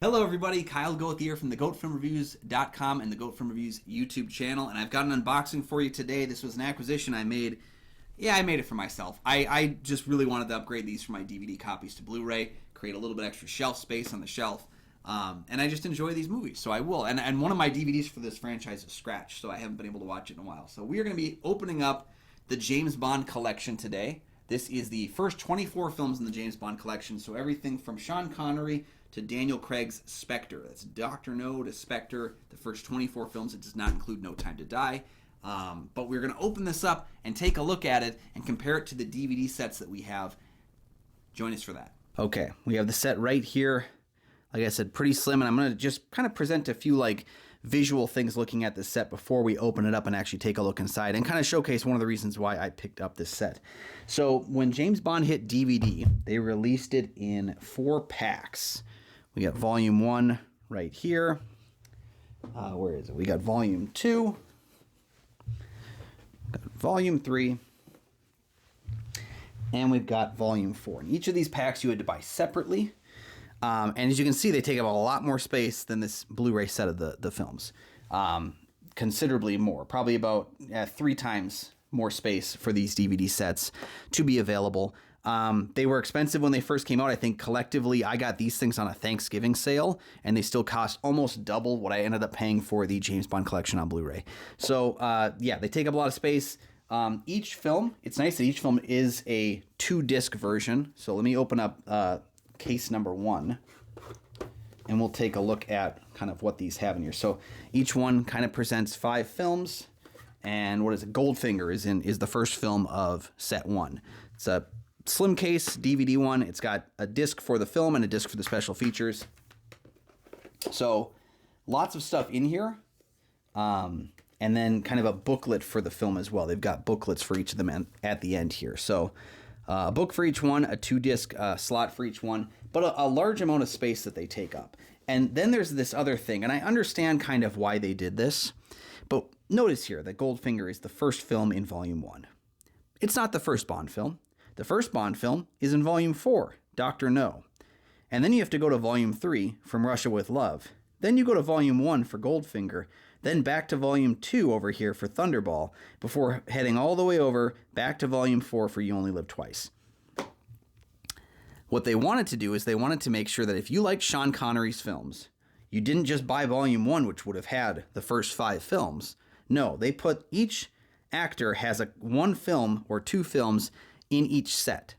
Hello everybody, Kyle Goethe here from the GoatFilmReviews.com and the Goat Film Reviews YouTube channel, and I've got an unboxing for you today. This was an acquisition I made. Yeah, I made it for myself. I just really wanted to upgrade these from my DVD copies to Blu-ray, create a little bit extra shelf space on the shelf, and I just enjoy these movies, so I will. And one of my DVDs for this franchise is scratched, so I haven't been able to watch it in a while. So we are going to be opening up the James Bond collection today. This is the first 24 films in the James Bond collection, so everything from Sean Connery to Daniel Craig's Spectre. That's Dr. No to Spectre, the first 24 films. It does not include No Time to Die. But we're going to open this up and take a look at it and compare it to the DVD sets that we have. Join us for that. Okay, we have the set right here. Like I said, pretty slim, and I'm going to just kind of present a few visual things looking at this set before we open it up and actually take a look inside and kind of showcase one of the reasons why I picked up this set. So when James Bond hit DVD, they released it in 4 packs. We got Volume 1 right here. Where is it? We got Volume 2. Got Volume 3. And we've got Volume 4. And each of these packs you had to buy separately. And as you can see, they take up a lot more space than this Blu-ray set of the films. Considerably more. Probably about 3 times more space for these DVD sets to be available. They were expensive when they first came out. I think collectively I got these things on a Thanksgiving sale, and they still cost almost double what I ended up paying for the James Bond collection on Blu-ray. So yeah, they take up a lot of space. Each film, it's nice that each film is a 2-disc version. So let me open up case number 1, and we'll take a look at kind of what these have in here. So each one kind of presents 5 films, and what is it? Goldfinger is the first film of set 1. It's a slim case DVD one. It's got a disc for the film and a disc for the special features. So lots of stuff in here. And then kind of a booklet for the film as well. They've got booklets for each of them at the end here. So a book for each one, a 2-disc slot for each one, but a large amount of space that they take up. And then there's this other thing, and I understand kind of why they did this, but notice here that Goldfinger is the first film in Volume 1. It's not the first Bond film. The first Bond film is in Volume 4, Dr. No. And then you have to go to Volume 3, From Russia with Love. Then you go to Volume 1 for Goldfinger, then back to Volume 2 over here for Thunderball, before heading all the way over back to Volume 4 for You Only Live Twice. What they wanted to do is they wanted to make sure that if you liked Sean Connery's films, you didn't just buy Volume 1, which would have had the first 5 films. No, they put each actor has one film or 2 films in each set.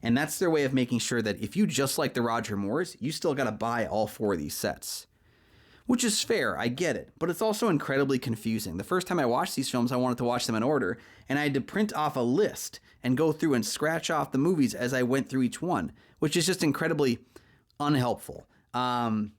And that's their way of making sure that if you just like the Roger Moores, you still got to buy all 4 of these sets. Which is fair, I get it, but it's also incredibly confusing. The first time I watched these films, I wanted to watch them in order, and I had to print off a list and go through and scratch off the movies as I went through each one, which is just incredibly unhelpful. Now,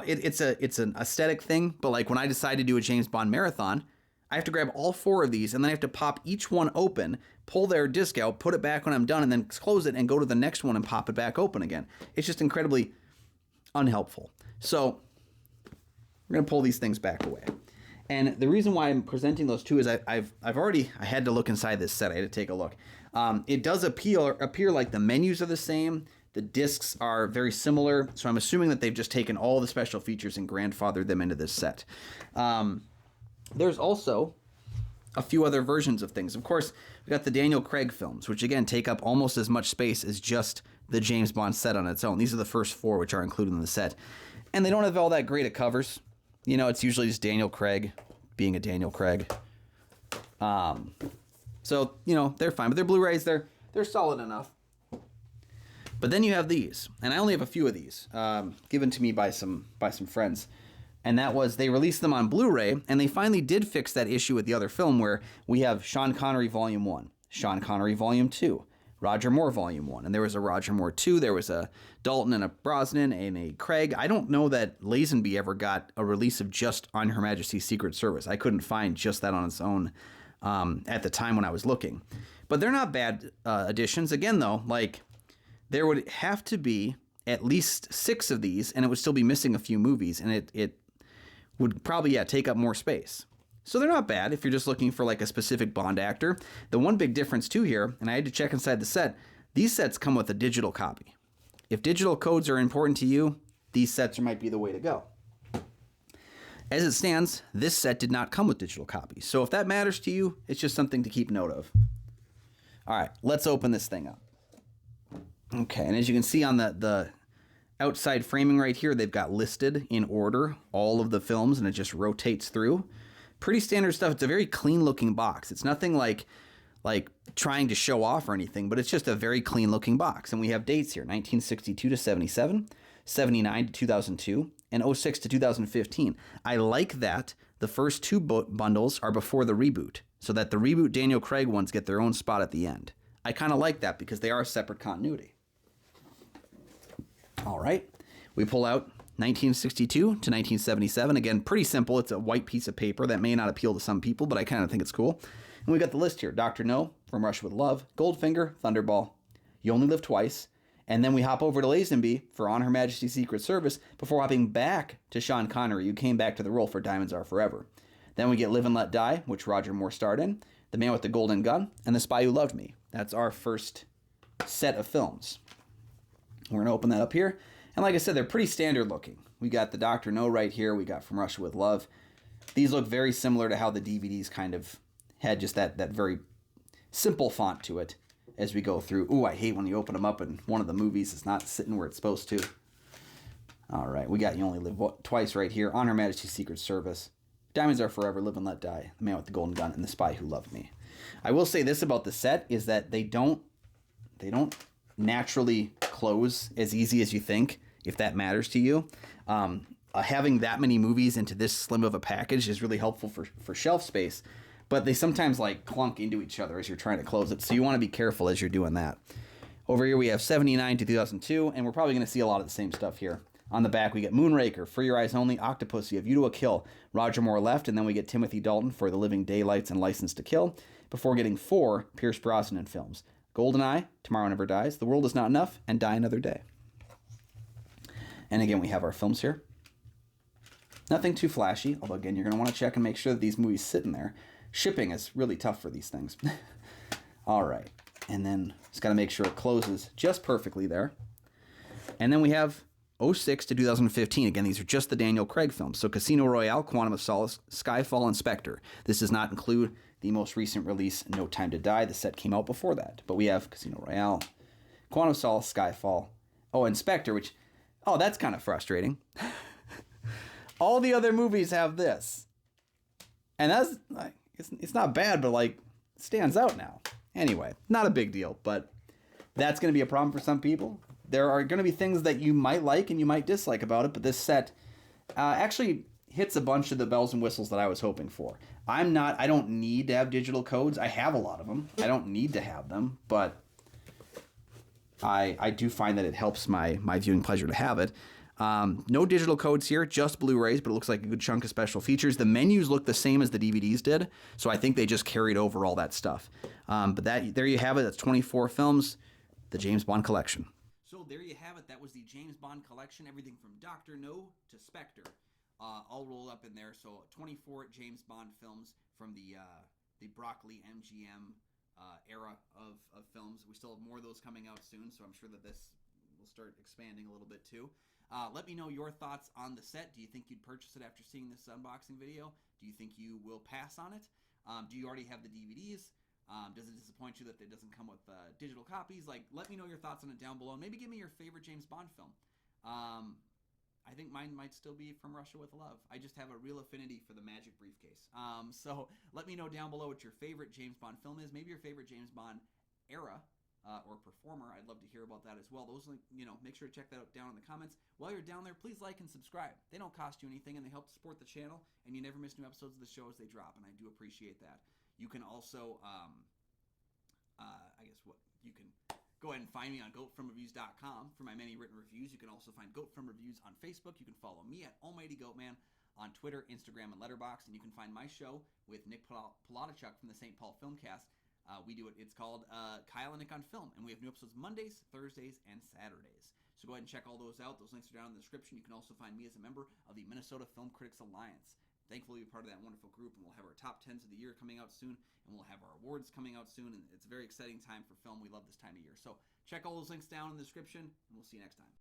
it's an aesthetic thing, but like when I decide to do a James Bond marathon, I have to grab all 4 of these, and then I have to pop each one open, pull their disc out, put it back when I'm done, and then close it and go to the next one and pop it back open again. It's just incredibly unhelpful. So we're going to pull these things back away. And the reason why I'm presenting those 2 is I had to look inside this set. I had to take a look. It does appear like the menus are the same. The discs are very similar, so I'm assuming that they've just taken all the special features and grandfathered them into this set. There's also a few other versions of things. Of course, we got the Daniel Craig films, which again take up almost as much space as just the James Bond set on its own. These are the first 4 which are included in the set. And they don't have all that great of covers. You know, it's usually just Daniel Craig being a Daniel Craig. So, you know, they're fine. But they're Blu-rays, they're solid enough. But then you have these. And I only have a few of these, given to me by some friends. And that was, they released them on Blu-ray, and they finally did fix that issue with the other film where we have Sean Connery Volume 1, Sean Connery Volume 2, Roger Moore Volume 1, and there was a Roger Moore 2, there was a Dalton and a Brosnan and a Craig. I don't know that Lazenby ever got a release of just On Her Majesty's Secret Service. I couldn't find just that on its own at the time when I was looking. But they're not bad additions. Again, though, like, there would have to be at least 6 of these, and it would still be missing a few movies, and it would probably, take up more space. So they're not bad if you're just looking for like a specific Bond actor. The one big difference too here, and I had to check inside the set, these sets come with a digital copy. If digital codes are important to you, these sets might be the way to go. As it stands, this set did not come with digital copies. So if that matters to you, it's just something to keep note of. All right, let's open this thing up. Okay, and as you can see on the outside framing right here, they've got listed in order all of the films, and it just rotates through. Pretty standard stuff. It's a very clean looking box. It's nothing like trying to show off or anything, but it's just a very clean looking box. And we have dates here: 1962 to 77, 79 to 2002, and 06 to 2015. I like that the first two bundles are before the reboot, so that the reboot Daniel Craig ones get their own spot at the end. I kind of like that because they are a separate continuity. All right, we pull out 1962 to 1977. Again, pretty simple. It's a white piece of paper that may not appeal to some people, but I kind of think it's cool. And we got the list here: Dr. No, From Russia with Love, Goldfinger, Thunderball, You Only Live Twice, and then we hop over to Lazenby for On Her Majesty's Secret Service before hopping back to Sean Connery, who came back to the role for Diamonds Are Forever. Then we get Live and Let Die, which Roger Moore starred in, The Man with the Golden Gun, and The Spy Who Loved Me. That's our first set of films. We're going to open that up here. And like I said, they're pretty standard looking. We got the Dr. No right here. We got From Russia with Love. These look very similar to how the DVDs kind of had just that very simple font to it as we go through. Ooh, I hate when you open them up and one of the movies is not sitting where it's supposed to. All right, we got You Only Live Twice right here. On Her Majesty's Secret Service, Diamonds Are Forever, Live and Let Die, The Man with the Golden Gun, and The Spy Who Loved Me. I will say this about the set is that they don't naturally close as easy as you think, if that matters to you. Having that many movies into this slim of a package is really helpful for shelf space, but they sometimes like clunk into each other as you're trying to close it, so you want to be careful as you're doing that. Over here we have 79 to 2002, and we're probably going to see a lot of the same stuff here. On the back we get Moonraker, For Your Eyes Only, Octopussy, A View to a Kill, Roger Moore Left, and then we get Timothy Dalton for The Living Daylights and License to Kill, before getting 4 Pierce Brosnan films: Goldeneye, Tomorrow Never Dies, The World Is Not Enough, and Die Another Day. And again, we have our films here. Nothing too flashy, although again, you're going to want to check and make sure that these movies sit in there. Shipping is really tough for these things. All right. And then just got to make sure it closes just perfectly there. And then we have 06 to 2015. Again, these are just the Daniel Craig films. So Casino Royale, Quantum of Solace, Skyfall, and Spectre. This does not include the most recent release, No Time to Die. The set came out before that. But we have Casino Royale, Quantum of Solace, Skyfall, and Spectre, which, that's kind of frustrating. All the other movies have this. And that's, it's not bad, but it stands out now. Anyway, not a big deal, but that's going to be a problem for some people. There are going to be things that you might like and you might dislike about it, but this set actually hits a bunch of the bells and whistles that I was hoping for. I don't need to have digital codes. I have a lot of them. I don't need to have them, but I do find that it helps my viewing pleasure to have it. No digital codes here, just Blu-rays, but it looks like a good chunk of special features. The menus look the same as the DVDs did, so I think they just carried over all that stuff. But there you have it. That's 24 films, the James Bond collection. So there you have it. That was the James Bond collection, everything from Dr. No to Spectre, all rolled up in there. So 24 James Bond films from the Broccoli MGM era of films. We still have more of those coming out soon, so I'm sure that this will start expanding a little bit too. Let me know your thoughts on the set. Do you think you'd purchase it after seeing this unboxing video? Do you think you will pass on it? Do you already have the DVDs? Does it disappoint you that it doesn't come with digital copies? Let me know your thoughts on it down below. Maybe give me your favorite James Bond film. I think mine might still be From Russia with Love. I just have a real affinity for the magic briefcase. So let me know down below what your favorite James Bond film is. Maybe your favorite James Bond era or performer. I'd love to hear about that as well. Those, make sure to check that out down in the comments. While you're down there, please like and subscribe. They don't cost you anything, and they help support the channel, and you never miss new episodes of the show as they drop, and I do appreciate that. You can also, you can go ahead and find me on goatfromreviews.com for my many written reviews. You can also find Goat From Reviews on Facebook. You can follow me at Almighty Goatman on Twitter, Instagram, and Letterboxd, and you can find my show with Nick Polotachuk from the St. Paul Filmcast. It's called Kyle and Nick on Film, and we have new episodes Mondays, Thursdays, and Saturdays. So go ahead and check all those out. Those links are down in the description. You can also find me as a member of the Minnesota Film Critics Alliance. Thankfully, we're part of that wonderful group, and we'll have our top 10s of the year coming out soon, and we'll have our awards coming out soon, and it's a very exciting time for film. We love this time of year. So check all those links down in the description, and we'll see you next time.